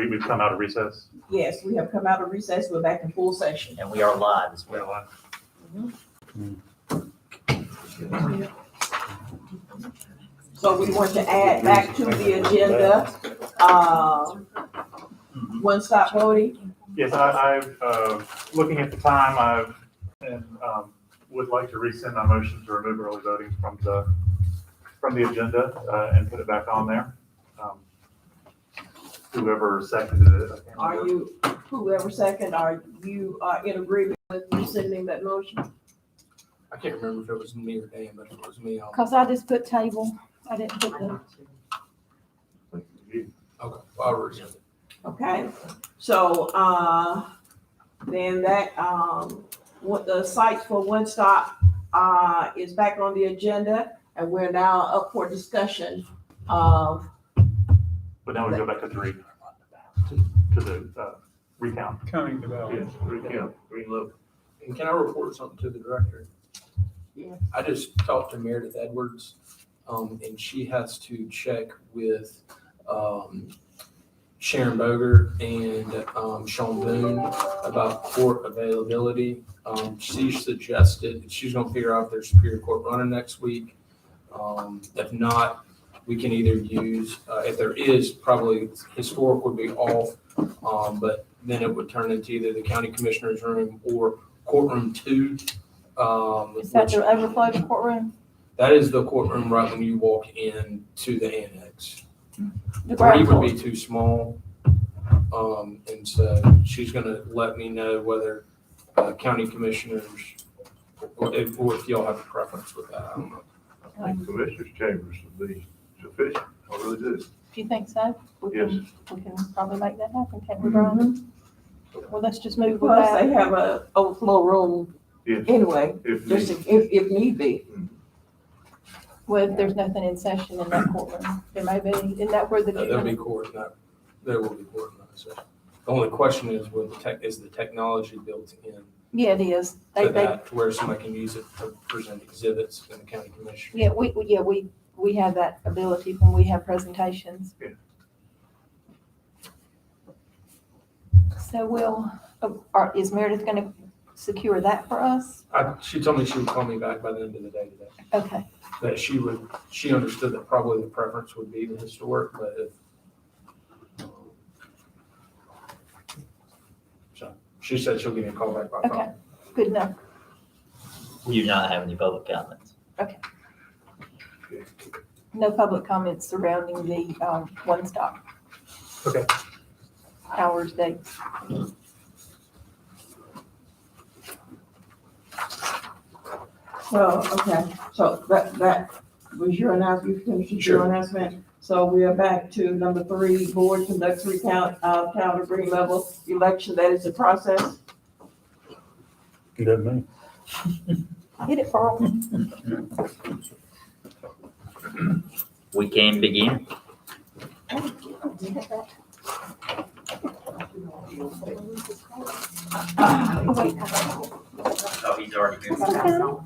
we've come out of recess. Yes, we have come out of recess. We're back in full session. And we are live as well. So we want to add back to the agenda, one-stop voting. Yes, looking at the time, would like to rescind my motion to remove early voting from the agenda, and put it back on there. Whoever seconded it. I can't remember. Whoever second, are you in agreement with rescinding that motion? I can't remember if it was me or Dan, but if it was me, Cause I just put table, I didn't put the, okay, I'll rescind it. Okay, so, then that, what the sites for One Stop, is back on the agenda, and we're now up for discussion of, But now we go back to 3, to the recount. Counting development. Yes, recount, reload. And can I report something to the director? Yeah. I just talked to Meredith Edwards, and she has to check with, Sharon Boger and, Sean Boone about court availability. She suggested, she's gonna figure out if there's Superior Court running next week. If not, we can either use, if there is, probably historic would be off, but then it would turn into either the county commissioner's room or courtroom 2. is that the overflow courtroom? That is the courtroom right when you walk in to the annex. The 3 ground would floor? be too small. And so she's gonna let me know whether county commissioners, or if y'all have a preference with that, I don't know. I think Commissioner's Chambers would be sufficient, I really do. Do you think so? We Yes. We can probably make that happen, can't we, Brian? Well, let's just move with plus they that. have a overflow room Yes, anyway, if just needed. if need be. Well, if there's nothing in session in that courtroom, there may be, isn't that where the? There'll be court, there will be court in that session. The only question is, is the technology built in Yeah, it is. to that, to where somebody can use it to present exhibits in the county commission? Yeah, we have that ability when we have presentations. Yeah. So is Meredith gonna secure that for us? She told me she would call me back by the end of the day today. Okay, That she understood that probably the preference would be the historic, but so she said she'll give me a call back by okay, Friday. good enough. We do not have any public comments. No public comments surrounding the, One Stop. Okay. Hours, dates. So, okay, so that was your announcement, you finished your Sure. announcement. So we are back to number 3, board conducts recount of town of green level election, that is the process. Doesn't mean. Hit it, Carl. We can begin. Oh, wait. Oh, he's already moved.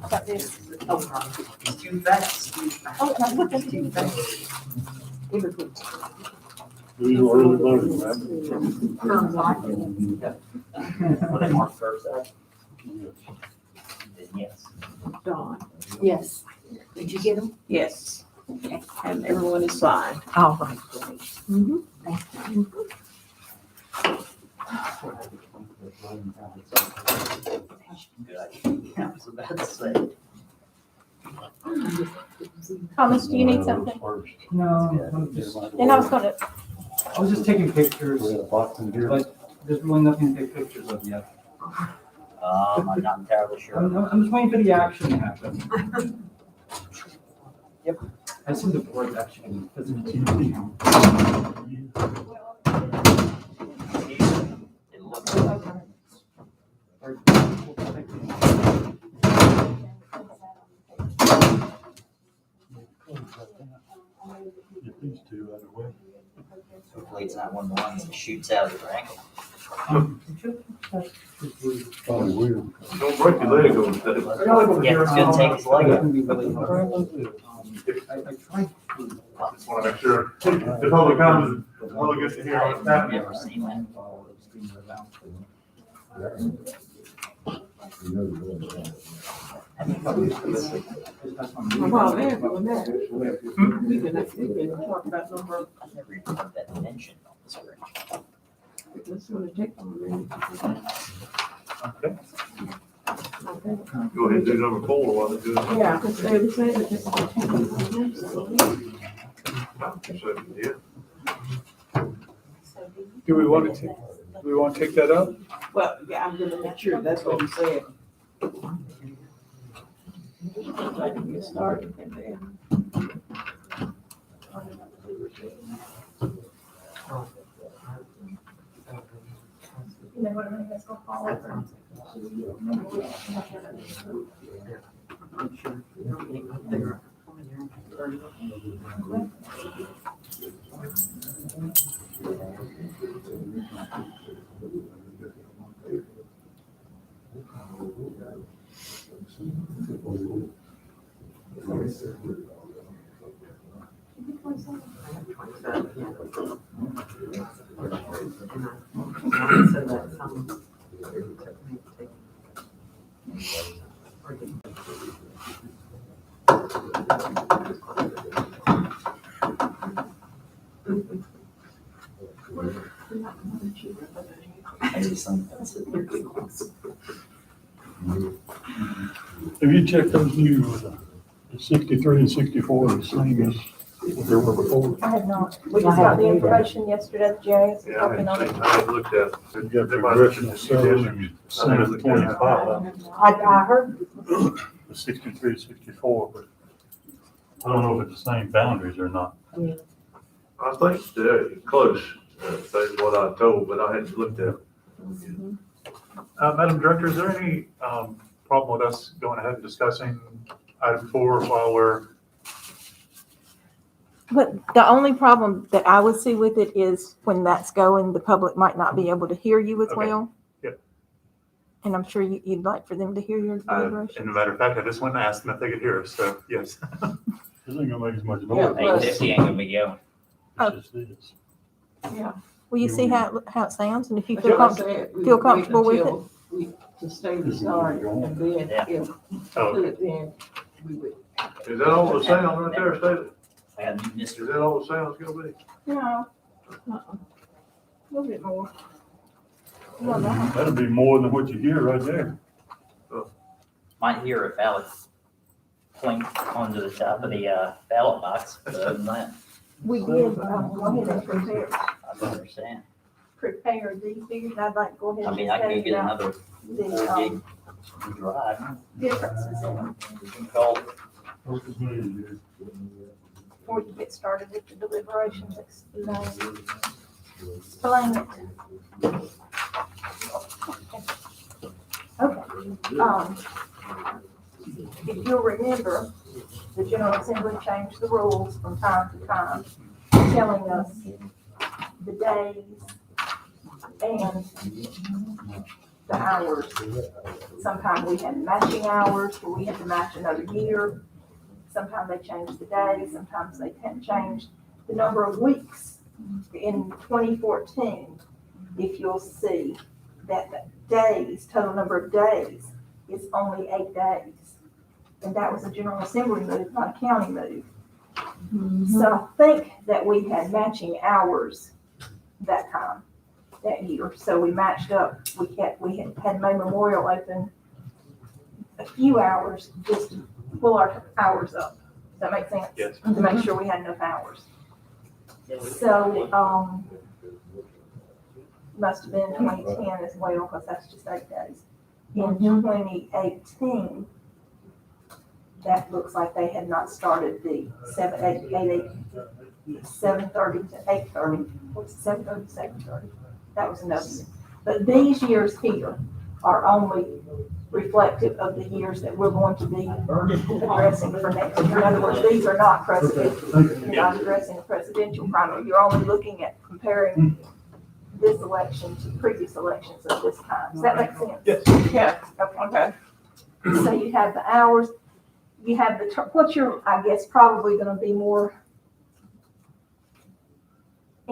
Got this. He's too fast. Oh, no, look at you. Do you early voting, man? When they mark first up, then yes. Dawn. Yes. Did you get them? Yes. And everyone is fine. All right, great. Good. I was about to say. Thomas, do you need something? No, I'm just, And I was gonna, I was just taking pictures, We had a box in here. but there's really nothing to take pictures of yet. I'm not entirely sure. I'm just waiting for the action to happen. Yep. I see the board actually doesn't. It looks Get these two out of the way. hopefully it's not one of the ones that shoots out of your ankle. Probably weird. Don't break your leg over that. Yeah, it's gonna take his leg It's out. gonna be really hard. I tried to. Just want to make sure the public comment really good to hear what's I've happening. never seen that. Well, they're doing that. We've been talking about number, I've never even heard that mentioned on the screen. it's gonna take them a minute. Okay. Okay. Go ahead and do number 4 while they're doing that. Yeah, because they were saying that this is gonna take them a minute, so. So, yeah. Do we want to take that up? Well, yeah, I'm gonna make sure, that's what he said. Try to get started and then. You know what I mean, that's gonna fall over. I just think that's it. Have you checked those new, the 63 and 64 are the same as what they were before? I have not. We just got the information yesterday, that Jerry is Yeah, I working hadn't on seen, it. I had looked at. You got Congressional Center and Senate 25, I heard, the 63, 64, but I don't know if it's the same boundaries or not. I think they're close, that's what I told, but I hadn't looked at it. Madam Director, is there any problem with us going ahead and discussing item 4 while we're, but the only problem that I would see with it is when that's going, the public might not be able to hear you as Okay. well. Yep. And I'm sure you'd like for them to hear your and deliberations. a matter of fact, I just went and asked them if they could hear us, so yes. This ain't gonna make as much Yeah, noise. plus- 850 ain't gonna be going. It's just this. Will you see how it sounds, and if you But feel y'all comfortable? said we feel would wait comfortable with until we- To stay the start, and then Yeah. if Oh, could, then we would. Is that all the sound right there, Staley? I had Is Mr. that all the sound's gonna be? No. A little bit more. No, no. That'll be more than what you hear right there. Might hear if Alex clinked onto the top of the ballot box, but other than that, We did, go ahead and I understand. prepare these figures, and I'd like to go ahead I and mean, I can discuss get about another the, gig drive. differences in them We can call before you get started with the deliberations. Explain it. Okay, if you'll remember, the General Assembly changed the rules from time to time, telling us the days and the hours. Sometimes we had matching hours, where we had to match another year. Sometimes they changed the days, sometimes they changed the number of weeks. In 2014, if you'll see that the days, total number of days is only 8 days. And that was a General Assembly move, not a county move. So I think that we had matching hours that time, that year. So we matched up, we had May Memorial open a few hours just to pull our hours up. Does that make sense? Yes. To make sure we had enough hours. So, must have been 2010 as well, because that's just 8 days. In 2018, that looks like they had not started the 7:30 to 8:30. What's 7:30 to 7:30? That was another year. But these years here are only reflective of the years that we're going to be addressing for next year. In other words, these are not presidential. You're not addressing a presidential primary. You're only looking at comparing this election to previous elections of this time. Does that make sense? Yes. Yeah, Okay. So you have the hours, you have what you're, I guess, probably gonna be more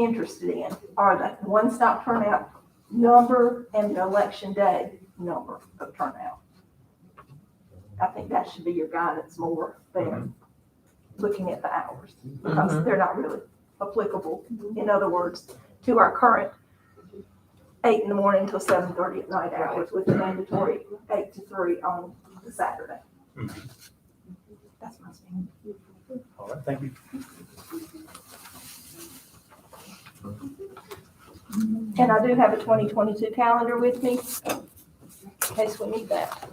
interested in are the one-stop turnout number and the election day number of turnout. I think that should be your guidance more than looking at the hours, because they're not really applicable. In other words, to our current 8 in the morning till 7:30 at night hours with the mandatory 8 to 3 on the Saturday. That's my opinion. All right, thank you. And I do have a 2022 calendar with me, in case we need that.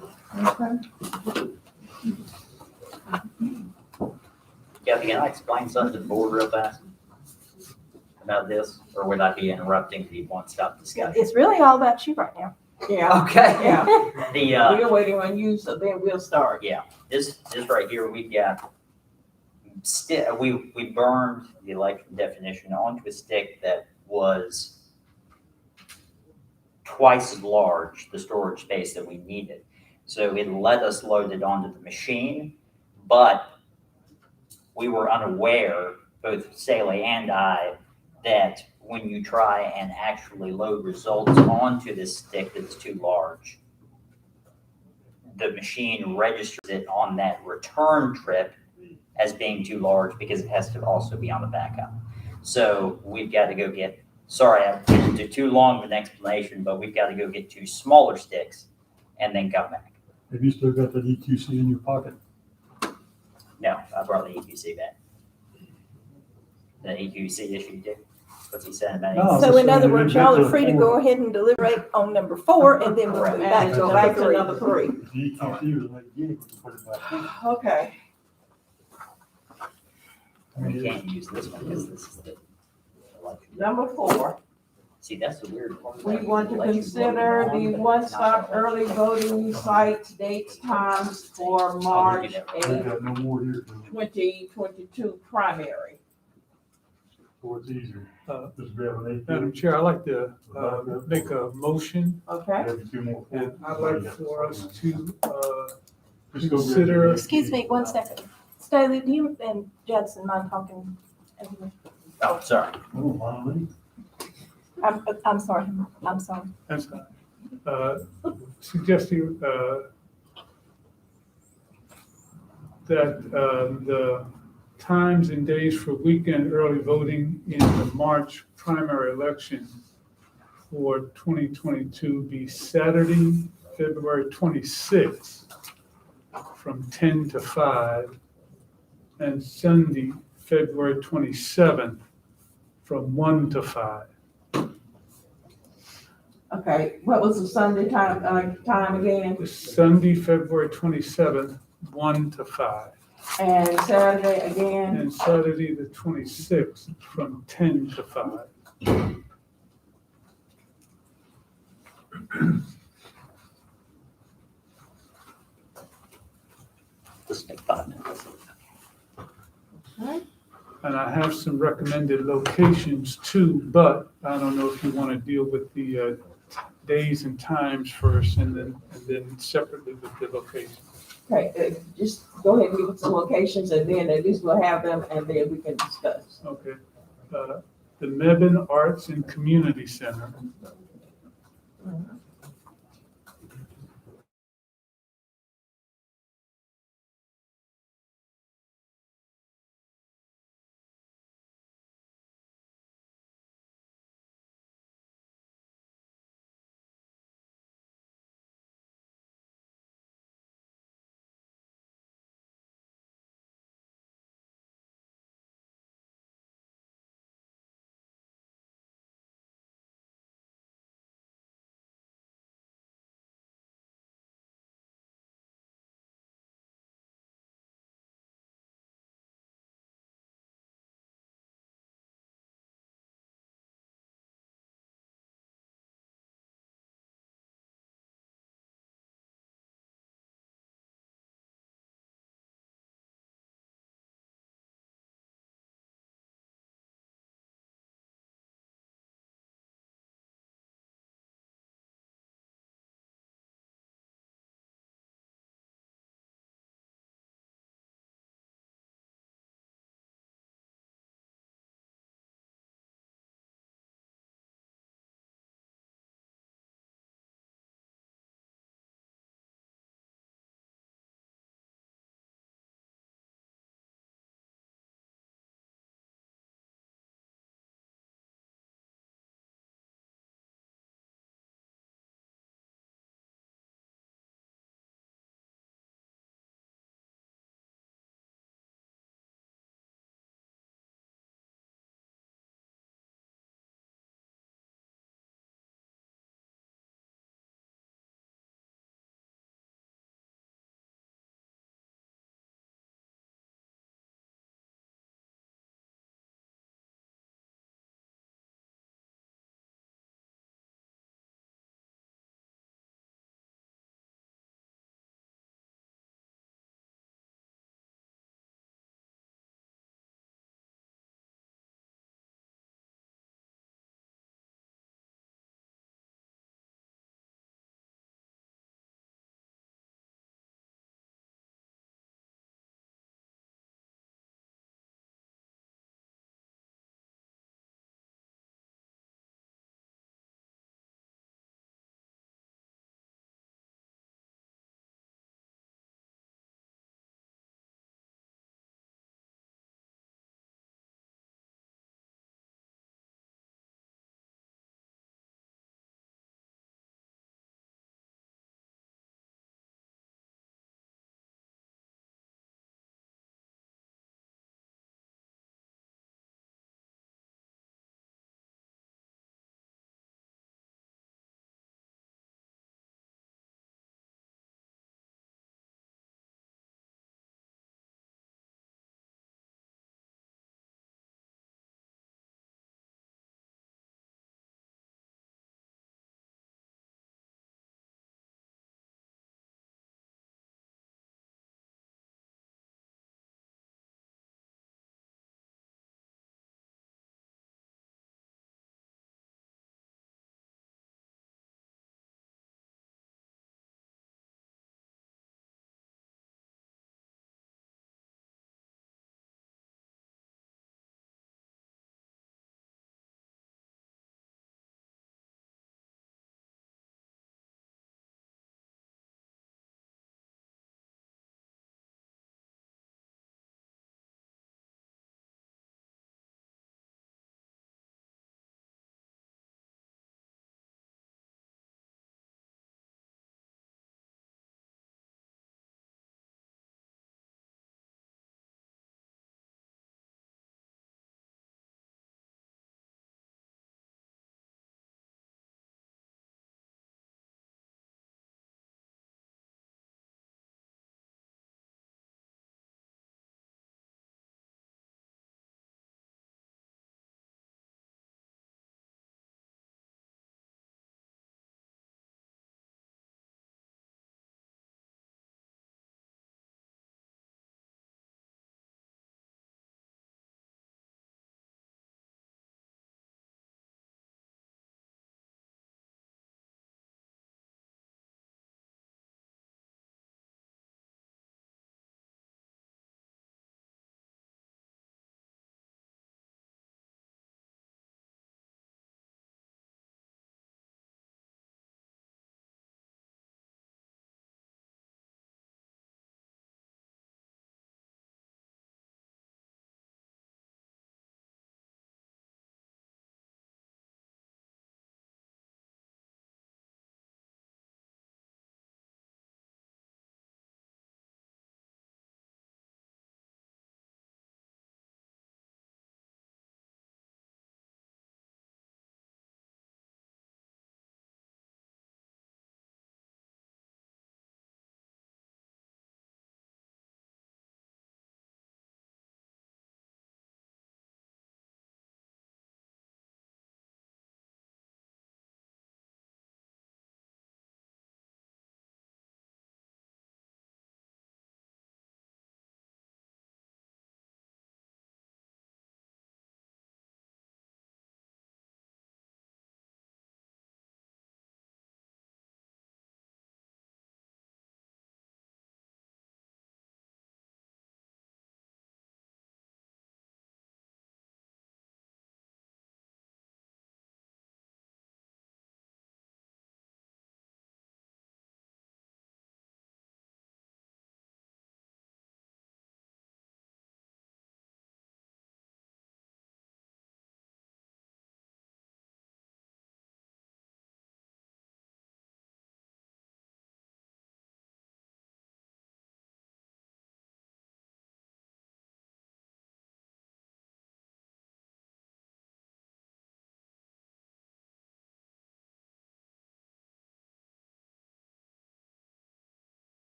Kathy, can I explain something to the board real fast about this, or would I be interrupting the one-stop discussion? It's really all about you right now. Yeah, Okay. yeah. The, We're waiting on you, so then we'll start. this right here, we've got, we burned the election definition onto a stick that was twice as large, the storage space that we needed. So it let us load it onto the machine, but we were unaware, both Saley and I, that when you try and actually load results onto this stick that's too large, the machine registers it on that return trip as being too large because it has to also be on the backup. So we've got to go get, sorry, I went into too long of an explanation, but we've got to go get 2 smaller sticks and then come back. Have you still got that EQC in your pocket? No, I brought the EQC back. The EQC issue too. What's he saying about it? No. So in other words, y'all are That's free to go ahead and deliberate on number 4, and then we'll move back And to go back to number 3. number 3. The EQC was like, yeah, we can put it back in. Okay. I mean, We can't use this one because this is the election. Number 4, See, that's the weird part. we want to consider the one-stop early voting sites, dates, times for March we got no more here, 2022 primary. so it's easier. Just grab an Madam AP. Chair, I'd like to make a motion, Okay? Have 2 more. and I'd like for us to Just go grab consider- your- Excuse me, 1 second. Staley, do you and Judson mind talking? Oh, sorry. Oh, finally. I'm sorry, I'm sorry. that's suggesting that the times and days for weekend early voting in the March primary election for 2022 be Saturday, February 26th from 10 to 5, and Sunday, February 27th from 1 to 5. Okay, what was the Sunday time again? Sunday, February 27th, 1 to 5. And Saturday again? And Saturday, the 26th, from 10 to 5. Let's take 5 minutes. And I have some recommended locations too, but I don't know if you want to deal with the days and times first and then separately with the location. Okay, just go ahead and give us the locations and then at least we'll have them and then we can discuss. Okay. The Mebane Arts and Community Center,